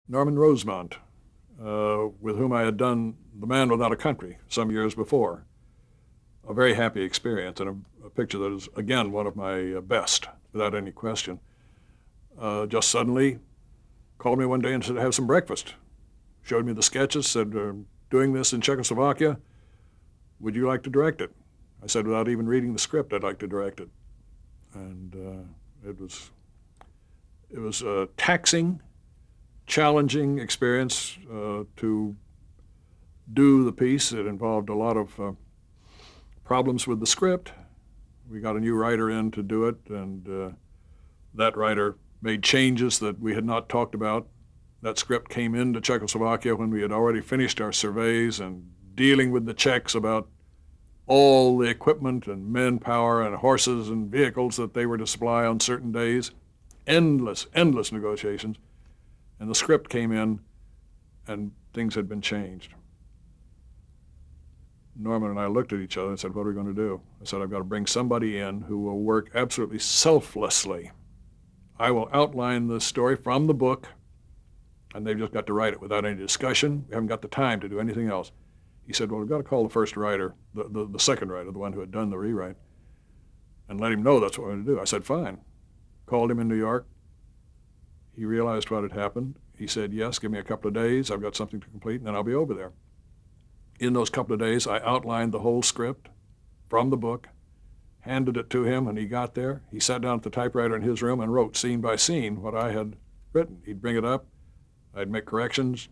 Norman Rosemont, with whom I had done The Man Without a Country some years before. A very happy experience, and a picture that is, again, one of my best, without any question. Just suddenly called me one day and said, have some breakfast. Showed me the sketches, said, doing this in Czechoslovakia, would you like to direct it? I said, without even reading the script, I'd like to direct it. And it was a taxing, challenging experience to do the piece. It involved a lot of problems with the script. We got a new writer in to do it, and that writer made changes that we had not talked about. That script came into Czechoslovakia when we had already finished our surveys and dealing with the Czechs about all the equipment and manpower and horses and vehicles that they were to supply on certain days. Endless negotiations. And the script came in, and things had been changed. Norman and I looked at each other and said, what are we going to do? I said, I've got to bring somebody in who will work absolutely selflessly. I will outline the story from the book, and they've just got to write it without any discussion. We haven't got the time to do anything else. He said, well, we've got to call the first writer, the second writer, the one who had done the rewrite, and let him know that's what we're going to do. I said, fine. Called him in New York. He realized what had happened. He said, yes, give me a couple of days. I've got something to complete, and then I'll be over there. In those couple of days, I outlined the whole script from the book, handed it to him, and he got there. He sat down at the typewriter in his room and wrote scene by scene what I had written. He'd bring it up. I'd make corrections,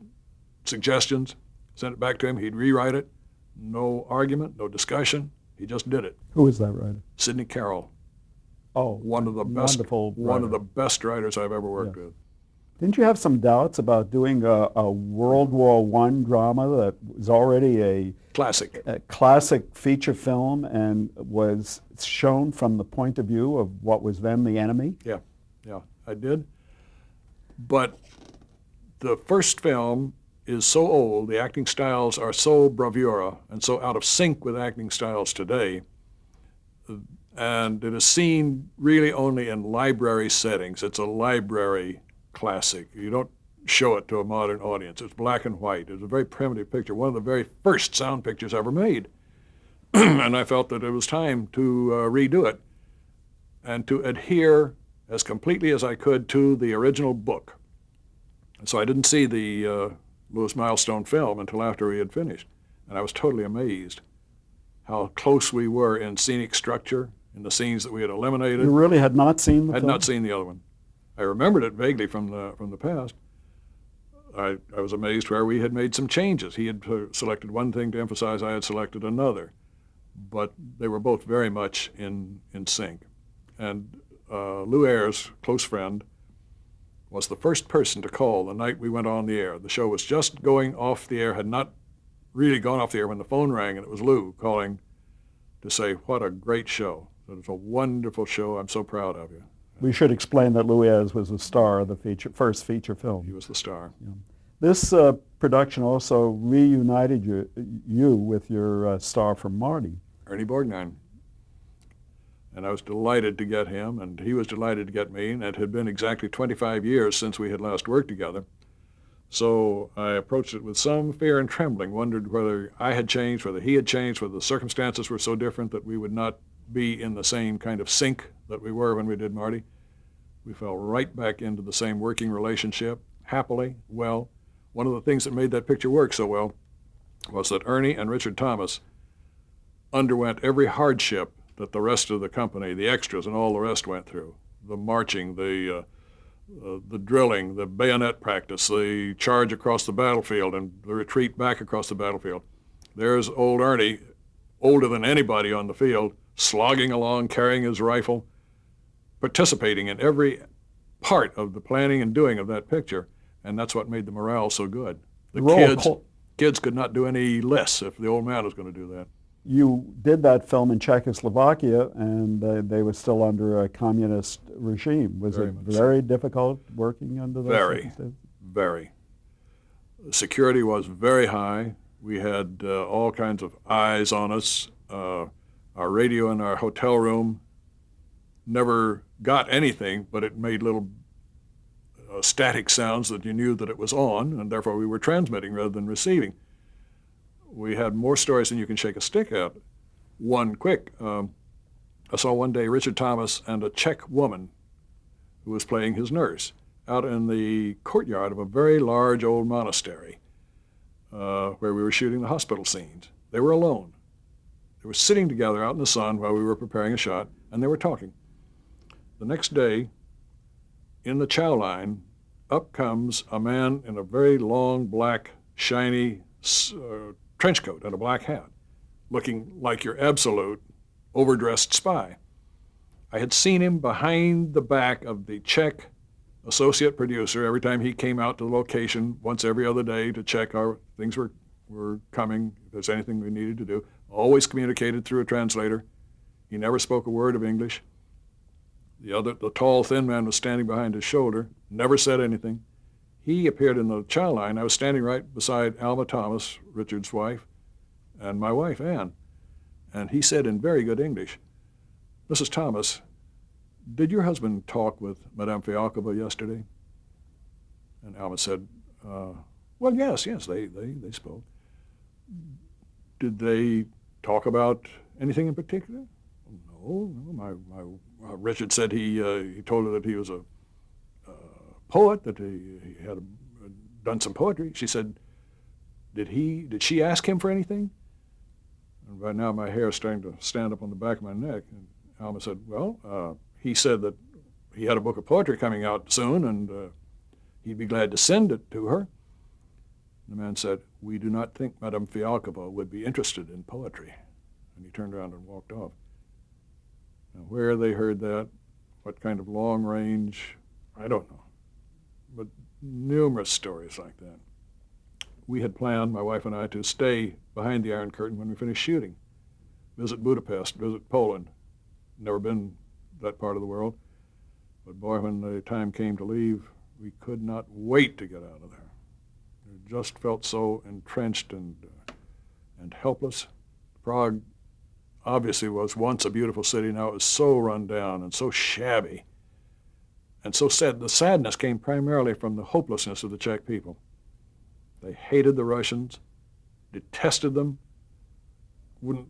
suggestions, send it back to him. He'd rewrite it. No argument, no discussion. He just did it. Who is that writer? Sidney Carroll. Oh, one of the best writers I've ever worked with. Didn't you have some doubts about doing a World War I drama that was already a classic feature film and was shown from the point of view of what was then the enemy? Yeah, I did. But the first film is so old, the acting styles are so bravura and so out of sync with acting styles today, and it is seen really only in library settings. It's a library classic. You don't show it to a modern audience. It's black and white. It's a very primitive picture, one of the very first sound pictures ever made. And I felt that it was time to redo it and to adhere as completely as I could to the original book. So I didn't see the Louis Milestone film until after we had finished. And I was totally amazed how close we were in scenic structure, in the scenes that we had eliminated. You really had not seen the film? I had not seen the other one. I remembered it vaguely from the past. I was amazed where we had made some changes. He had selected one thing to emphasize, I had selected another. But they were both very much in sync. And Lou Ayres, close friend, was the first person to call the night we went on the air. The show was just going off the air, had not really gone off the air when the phone rang, and it was Lou calling to say, what a great show. It was a wonderful show. I'm so proud of you. We should explain that Lou Ayres was the star of the first feature film. He was the star. Yeah. This production also reunited you with your star from Marty. Ernie Borgnine. And I was delighted to get him, and he was delighted to get me, and it had been exactly 25 years since we had last worked together. So I approached it with some fear and trembling, wondered whether I had changed, whether he had changed, whether the circumstances were so different that we would not be in the same kind of sync that we were when we did Marty. We fell right back into the same working relationship, happily, well. One of the things that made that picture work so well was that Ernie and Richard Thomas underwent every hardship that the rest of the company, the extras and all the rest went through. The marching, the drilling, the bayonet practice, the charge across the battlefield and the retreat back across the battlefield. There's old Ernie, older than anybody on the field, slogging along, carrying his rifle, participating in every part of the planning and doing of that picture, and that's what made the morale so good. The kids could not do any less if the old man was going to do that. You did that film in Czechoslovakia, and they were still under a communist regime. Was it very difficult working under those circumstances? Very. The security was very high. We had all kinds of eyes on us. Our radio in our hotel room never got anything, but it made little static sounds that you knew that it was on, and therefore we were transmitting rather than receiving. We had more stories than you can shake a stick at. One quick. I saw one day Richard Thomas and a Czech woman who was playing his nurse out in the courtyard of a very large old monastery where we were shooting the hospital scenes. They were alone. They were sitting together out in the sun while we were preparing a shot, and they were talking. The next day, in the chow line, up comes a man in a very long, black, shiny trench coat and a black hat, looking like your absolute overdressed spy. I had seen him behind the back of the Czech associate producer every time he came out to the location once every other day to check how things were coming, if there's anything we needed to do. Always communicated through a translator. He never spoke a word of English. The tall, thin man was standing behind his shoulder, never said anything. He appeared in the chow line. I was standing right beside Alma Thomas, Richard's wife, and my wife, Ann. And he said in very good English, "Mrs. Thomas, did your husband talk with Madame Fialkova yesterday?" And Alma said, well, yes, they spoke. Did they talk about anything in particular? No. Richard said he told her that he was a poet, that he had done some poetry. She said, did she ask him for anything? And right now my hair is starting to stand up on the back of my neck. And Alma said, well, he said that he had a book of poetry coming out soon, and he'd be glad to send it to her. The man said, we do not think Madame Fialkova would be interested in poetry. And he turned around and walked off. Now, where they heard that, what kind of long range, I don't know. But numerous stories like that. We had planned, my wife and I, to stay behind the Iron Curtain when we finished shooting. Visit Budapest, visit Poland. Never been that part of the world. But boy, when the time came to leave, we could not wait to get out of there. It just felt so entrenched and helpless. Prague obviously was once a beautiful city. Now it was so run down and so shabby and so sad. The sadness came primarily from the hopelessness of the Czech people. They hated the Russians, detested them, wouldn't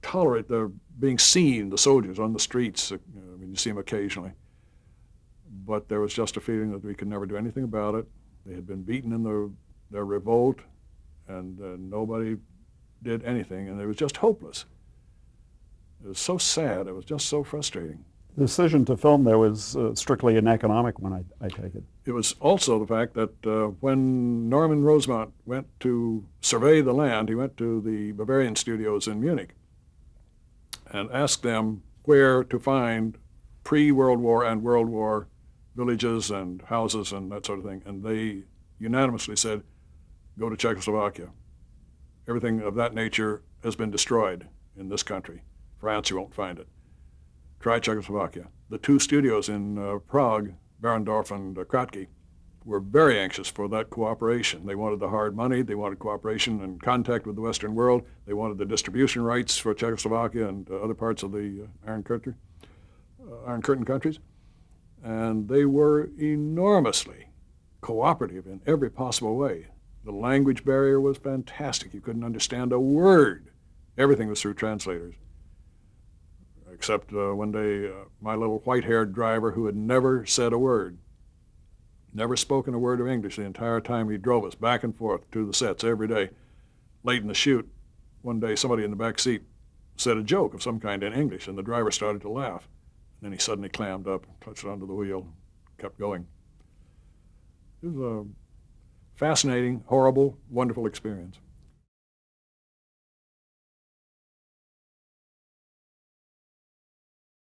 tolerate their being seen, the soldiers on the streets. You see them occasionally. But there was just a feeling that we could never do anything about it. They had been beaten in their revolt, and nobody did anything, and it was just hopeless. It was so sad. It was just so frustrating. The decision to film there was strictly an economic one, I take it. It was also the fact that when Norman Rosemont went to survey the land, he went to the Bavarian studios in Munich and asked them where to find pre-World War and World War villages and houses and that sort of thing. And they unanimously said, go to Czechoslovakia. Everything of that nature has been destroyed in this country. France, you won't find it. Try Czechoslovakia. The two studios in Prague, Barrendorf and Kratky, were very anxious for that cooperation. They wanted the hard money. They wanted cooperation and contact with the Western world. They wanted the distribution rights for Czechoslovakia and other parts of the Iron Curtain countries. And they were enormously cooperative in every possible way. The language barrier was fantastic. You couldn't understand a word. Everything was through translators. Except one day, my little white-haired driver who had never said a word, never spoken a word of English the entire time he drove us back and forth to the sets every day. Late in the shoot, one day somebody in the back seat said a joke of some kind in English, and the driver started to laugh. And then he suddenly clammed up, clutched onto the wheel, kept going. It was a fascinating, horrible, wonderful experience.